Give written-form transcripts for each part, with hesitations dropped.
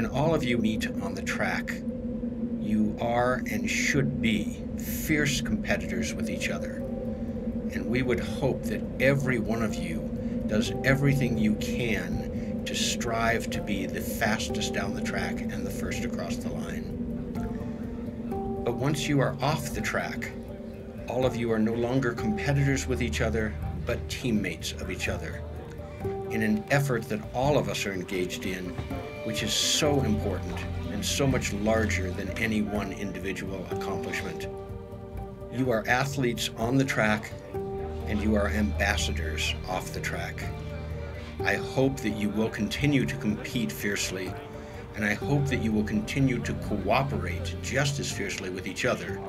When all of you meet on the track, you are and should be fierce competitors with each other. And we would hope that every one of you does everything you can to strive to be the fastest down the track and the first across the line. But once you are off the track, all of you are no longer competitors with each other, but teammates of each other, in an effort that all of us are engaged in, which is so important and so much larger than any one individual accomplishment. You are athletes on the track, and you are ambassadors off the track. I hope that you will continue to compete fiercely, and I hope that you will continue to cooperate just as fiercely with each other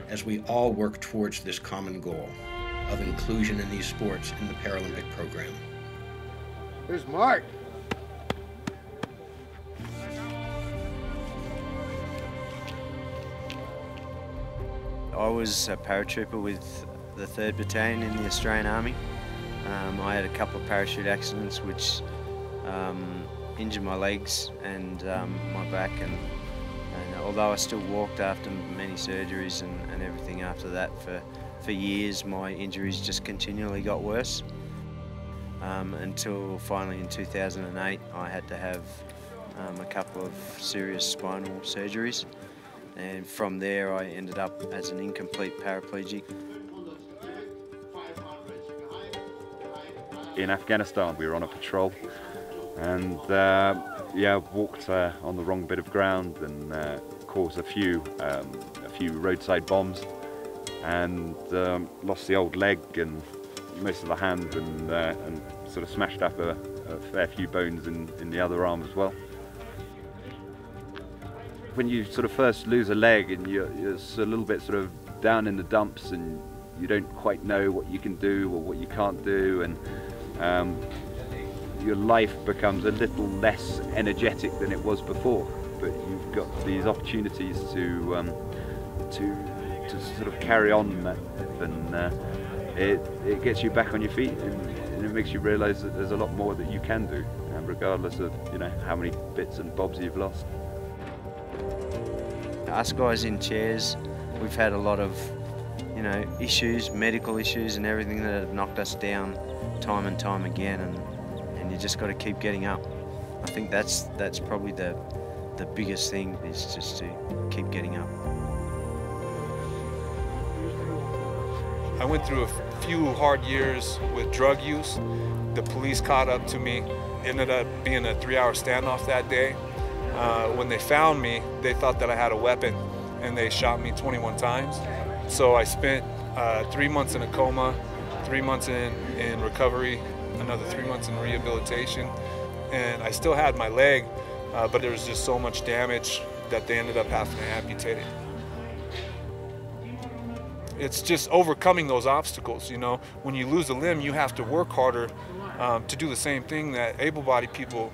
as we all work towards this common goal of inclusion in these sports in the Paralympic program. Here's Mark. I was a paratrooper with the 3rd Battalion in the Australian Army. I had a couple of parachute accidents which injured my legs and my back, and although I still walked after many surgeries and everything after that for years, my injuries just continually got worse until finally in 2008 I had to have a couple of serious spinal surgeries, and from there I ended up as an incomplete paraplegic. In Afghanistan we were on a patrol, and walked on the wrong bit of ground and caused a few roadside bombs, and lost the old leg and most of the hand, and sort of smashed up a fair few bones in the other arm as well. When you sort of first lose a leg and you're a little bit sort of down in the dumps and you don't quite know what you can do or what you can't do, and your life becomes a little less energetic than it was before, but you've got these opportunities to sort of carry on, and it gets you back on your feet, and it makes you realise that there's a lot more that you can do, regardless of how many bits and bobs you've lost. Us guys in chairs, we've had a lot of issues, medical issues and everything that have knocked us down time and time again, and you just got to keep getting up. I think that's probably the biggest thing, is just to keep getting up. I went through a few hard years with drug use. The police caught up to me. It ended up being a 3-hour standoff that day. When they found me, they thought that I had a weapon, and they shot me 21 times. So I spent 3 months in a coma, 3 months in recovery, another 3 months in rehabilitation, and I still had my leg, but there was just so much damage that they ended up having to amputate it. It's just overcoming those obstacles. When you lose a limb, you have to work harder to do the same thing that able-bodied people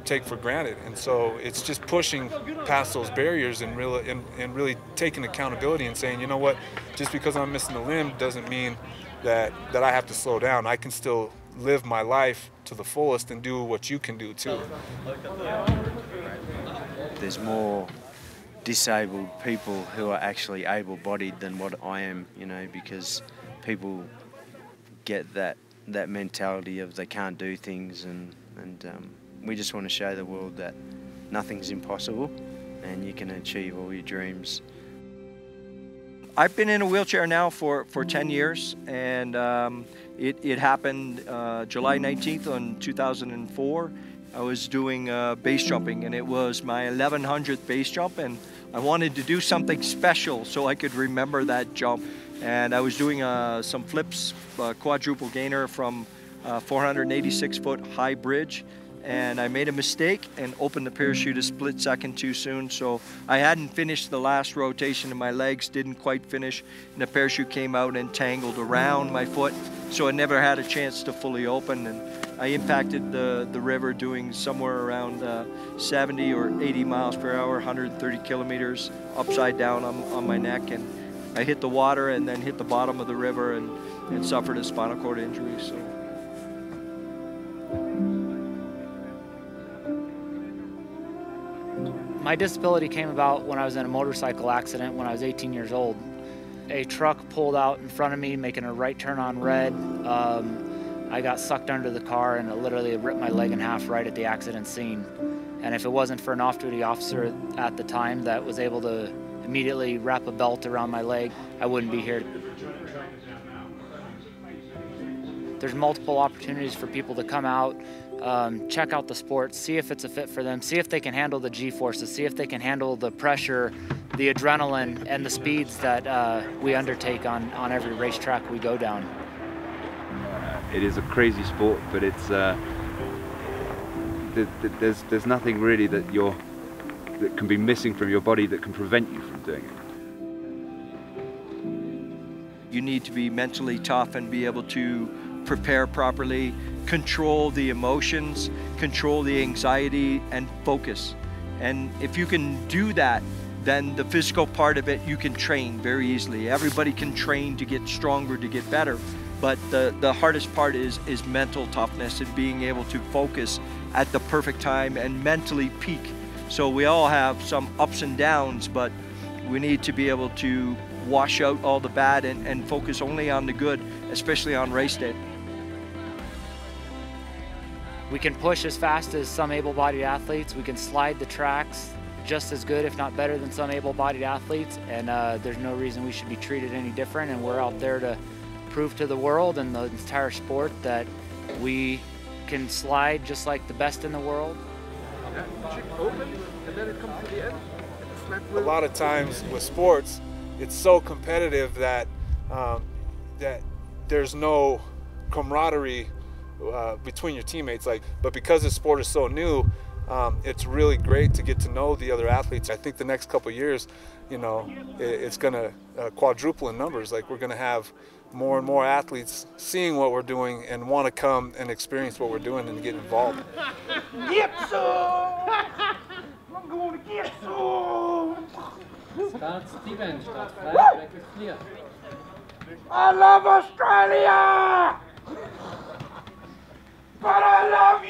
take for granted, and so it's just pushing past those barriers and really taking accountability and saying, you know what, just because I'm missing a limb doesn't mean that I have to slow down. I can still live my life to the fullest and do what you can do too. There's more disabled people who are actually able-bodied than what I am, because people get that mentality of they can't do things, and we just want to show the world that nothing's impossible and you can achieve all your dreams. I've been in a wheelchair now for 10 years, and it happened July 19th on 2004. I was doing base jumping, and it was my 1100th base jump, and I wanted to do something special so I could remember that jump. And I was doing some flips, quadruple gainer from 486-foot high bridge, and I made a mistake and opened the parachute a split second too soon, so I hadn't finished the last rotation and my legs didn't quite finish, and the parachute came out and tangled around my foot, so I never had a chance to fully open, and I impacted the river doing somewhere around 70 or 80 miles per hour, 130 kilometers upside down on my neck, and I hit the water and then hit the bottom of the river and suffered a spinal cord injury. So. My disability came about when I was in a motorcycle accident when I was 18 years old. A truck pulled out in front of me making a right turn on red. I got sucked under the car and it literally ripped my leg in half right at the accident scene. And if it wasn't for an off-duty officer at the time that was able to immediately wrap a belt around my leg, I wouldn't be here. There's multiple opportunities for people to come out, check out the sport, see if it's a fit for them, see if they can handle the G-forces, see if they can handle the pressure, the adrenaline, and the speeds that we undertake on every racetrack we go down. It is a crazy sport, but it's there's nothing really that can be missing from your body that can prevent you from doing it. You need to be mentally tough and be able to prepare properly, control the emotions, control the anxiety, and focus. And if you can do that, then the physical part of it you can train very easily. Everybody can train to get stronger, to get better. But the hardest part is mental toughness and being able to focus at the perfect time and mentally peak. So we all have some ups and downs, but we need to be able to wash out all the bad and focus only on the good, especially on race day. We can push as fast as some able-bodied athletes. We can slide the tracks just as good, if not better, than some able-bodied athletes. And there's no reason we should be treated any different. And we're out there to prove to the world and the entire sport that we can slide just like the best in the world. A lot of times with sports, it's so competitive that that there's no camaraderie between your teammates. But because the sport is so new, it's really great to get to know the other athletes. I think the next couple of years, you know, it's going to quadruple in numbers. Like, we're going to have more and more athletes seeing what we're doing and want to come and experience what we're doing and get involved. Get some! I'm going to get some! Start Steven, start flat, back is clear. I love Australia! But I love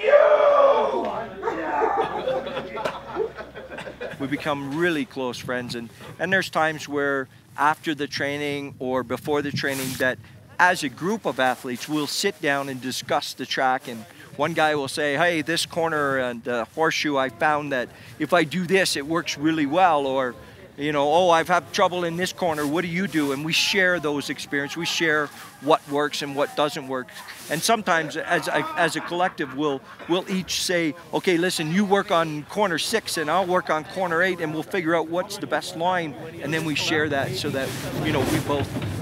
you! We become really close friends, and there's times where after the training or before the training that as a group of athletes we'll sit down and discuss the track, and one guy will say, hey, this corner and the horseshoe, I found that if I do this it works really well, or you know, oh, I've had trouble in this corner, what do you do? And we share those experiences, we share what works and what doesn't work. And sometimes as a collective we'll each say, okay, listen, you work on corner 6 and I'll work on corner 8, and we'll figure out what's the best line, and then we share that so that, you know,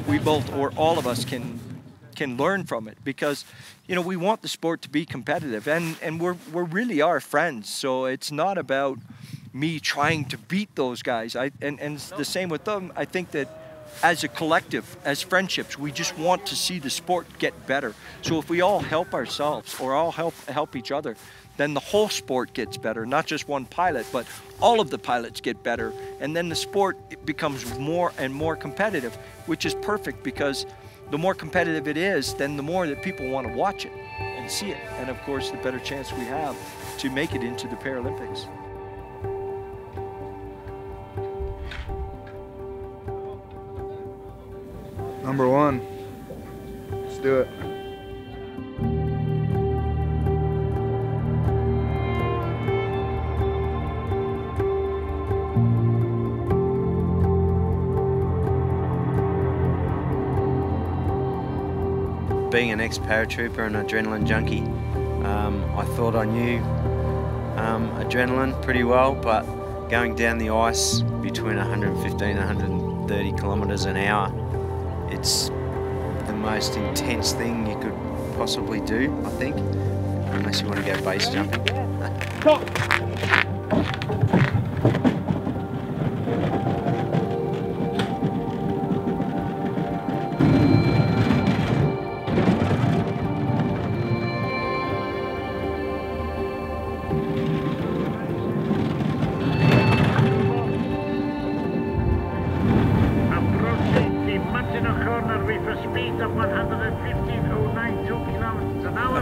we both or all of us can learn from it, because you know we want the sport to be competitive, and we really are friends. So it's not about me trying to beat those guys. And it's the same with them. I think that as a collective, as friendships, we just want to see the sport get better. So if we all help ourselves or all help each other, then the whole sport gets better, not just one pilot, but all of the pilots get better. And then the sport becomes more and more competitive, which is perfect, because the more competitive it is, then the more that people want to watch it and see it. And of course, the better chance we have to make it into the Paralympics. Number 1. Let's do it. Being an ex-paratrooper and adrenaline junkie, I thought I knew adrenaline pretty well, but going down the ice between 115 and 130 kilometers an hour, it's the most intense thing you could possibly do, I think, unless you want to go base jumping.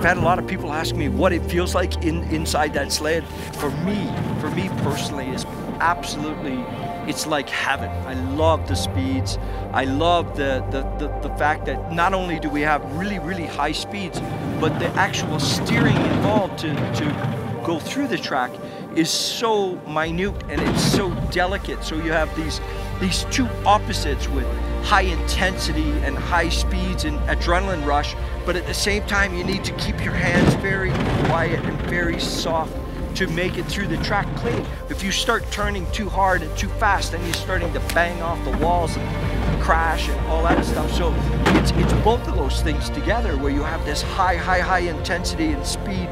I've had a lot of people ask me what it feels like inside that sled. For me personally, is absolutely, it's like heaven. I love the speeds. I love the fact that not only do we have really, really high speeds, but the actual steering involved to go through the track is so minute and it's so delicate. So you have these two opposites with high intensity and high speeds and adrenaline rush, but at the same time you need to keep your hands very quiet and very soft to make it through the track clean. If you start turning too hard and too fast, then you're starting to bang off the walls and crash and all that stuff. So it's both of those things together, where you have this high intensity and speed,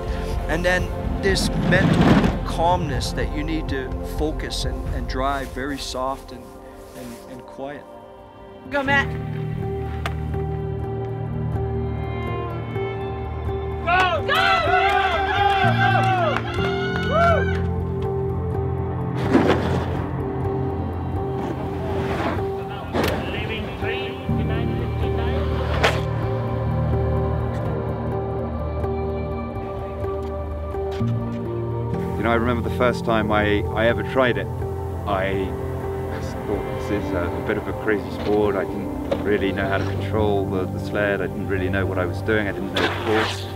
and then this mental calmness that you need to focus and drive very soft and quiet. Go, Matt. Go! Go! You know, I remember the first time I ever tried it. I thought this is a bit of a crazy sport. I didn't really know how to control the sled. I didn't really know what I was doing. I didn't know the course.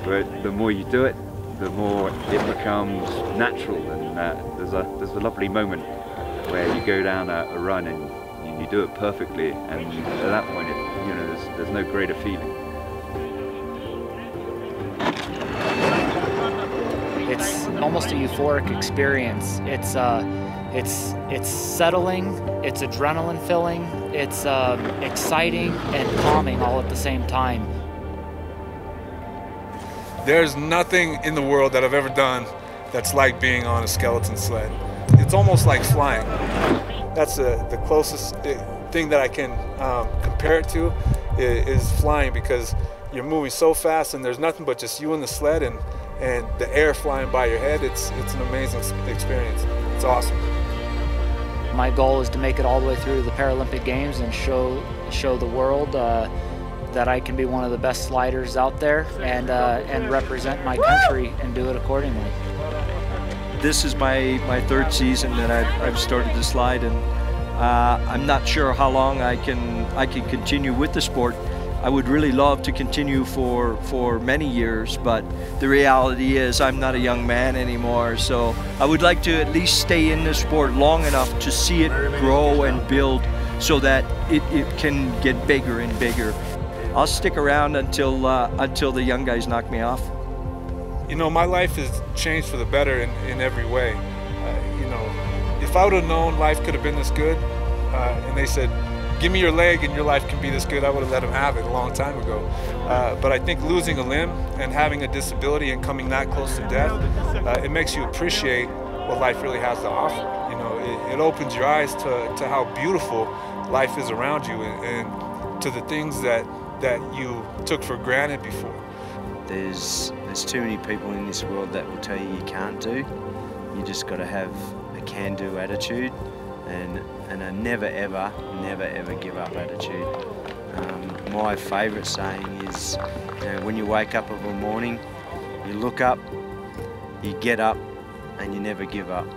But the more you do it, the more it becomes natural. And there's a lovely moment where you go down a run and you do it perfectly. And at that point, there's no greater feeling. It's almost a euphoric experience. It's settling, it's adrenaline filling, it's exciting and calming all at the same time. There's nothing in the world that I've ever done that's like being on a skeleton sled. It's almost like flying. That's the closest thing that I can compare it to is flying, because you're moving so fast and there's nothing but just you and the sled and the air flying by your head. It's an amazing experience. It's awesome. My goal is to make it all the way through the Paralympic Games and show the world that I can be one of the best sliders out there and represent my country and do it accordingly. This is my third season that I've started to slide, and I'm not sure how long I can continue with the sport. I would really love to continue for many years, but the reality is I'm not a young man anymore, so I would like to at least stay in the sport long enough to see it grow and build so that it can get bigger and bigger. I'll stick around until the young guys knock me off. You know, my life has changed for the better in every way. You know, if I would have known life could have been this good, and they said, give me your leg and your life can be this good, I would have let them have it a long time ago. But I think losing a limb and having a disability and coming that close to death, it makes you appreciate what life really has to offer. You know, it opens your eyes to how beautiful life is around you and to the things that you took for granted before. There's too many people in this world that will tell you can't do. You just got to have a can-do attitude and a never ever give up attitude. My favourite saying is, you know, when you wake up of a morning, you look up, you get up, and you never give up.